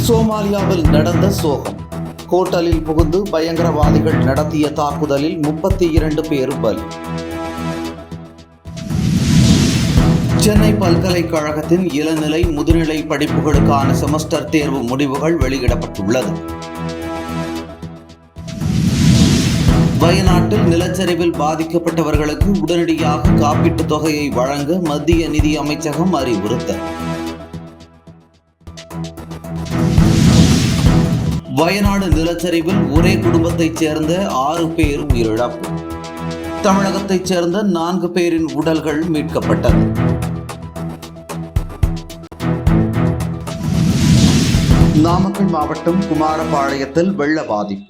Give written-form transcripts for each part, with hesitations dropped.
சோமாலியாவில் நடந்த சோகம். ஹோட்டலில் புகுந்து பயங்கரவாதிகள் நடத்திய தாக்குதலில் 32 பேர் பலி. சென்னை பல்கலைக்கழகத்தின் இளநிலை முதுநிலை படிப்புகளுக்கான செமஸ்டர் தேர்வு முடிவுகள் வெளியிடப்பட்டுள்ளது. வயநாட்டில் நிலச்சரிவில் பாதிக்கப்பட்டவர்களுக்கு உடனடியாக காப்பீட்டுத் தொகையை வழங்க மத்திய நிதி அமைச்சகம் அறிவுறுத்தல். வயநாடு நிலச்சரிவில் ஒரே குடும்பத்தைச் சேர்ந்த 6 பேர் உயிரிழப்பு. தமிழகத்தைச் சேர்ந்த 4 பேரின் உடல்கள் மீட்கப்பட்டது. நாமக்கல் மாவட்டம் குமாரபாளையத்தில் வெள்ள பாதிப்பு.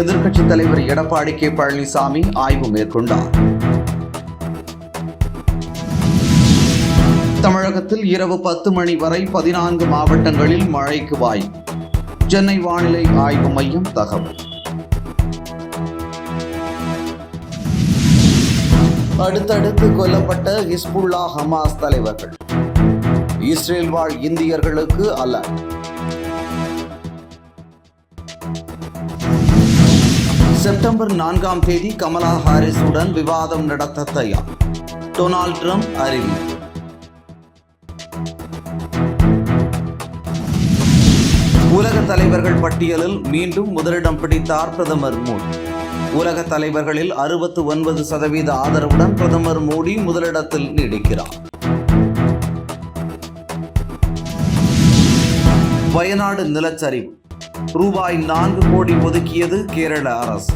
எதிர்க்கட்சித் தலைவர் எடப்பாடி கே. பழனிசாமி ஆய்வு மேற்கொண்டார். தமிழகத்தில் இரவு 10 மணி வரை 14 மாவட்டங்களில் மழைக்கு வாய்ப்பு. சென்னை வானிலை ஆய்வு மையம் தகவல். அடுத்தடுத்து கொல்லப்பட்ட ஹிஸ்புல்லா ஹமாஸ் தலைவர்கள். இஸ்ரேல் வாழ் இந்தியர்களுக்கு அலர்ட். செப்டம்பர் 4ஆம் தேதி கமலா ஹாரிஸுடன் விவாதம் நடத்த தயார். டொனால்ட் ட்ரம்ப் அறிவிப்பு. உலக தலைவர்கள் பட்டியலில் மீண்டும் முதலிடம் பிடித்தார் பிரதமர் மோடி. உலக தலைவர்களில் 69% ஆதரவுடன் பிரதமர் மோடி முதலிடத்தில் நீடிக்கிறார். வயநாடு நிலச்சரிவு ரூபாய் 4 கோடி ஒதுக்கியது கேரள அரசு.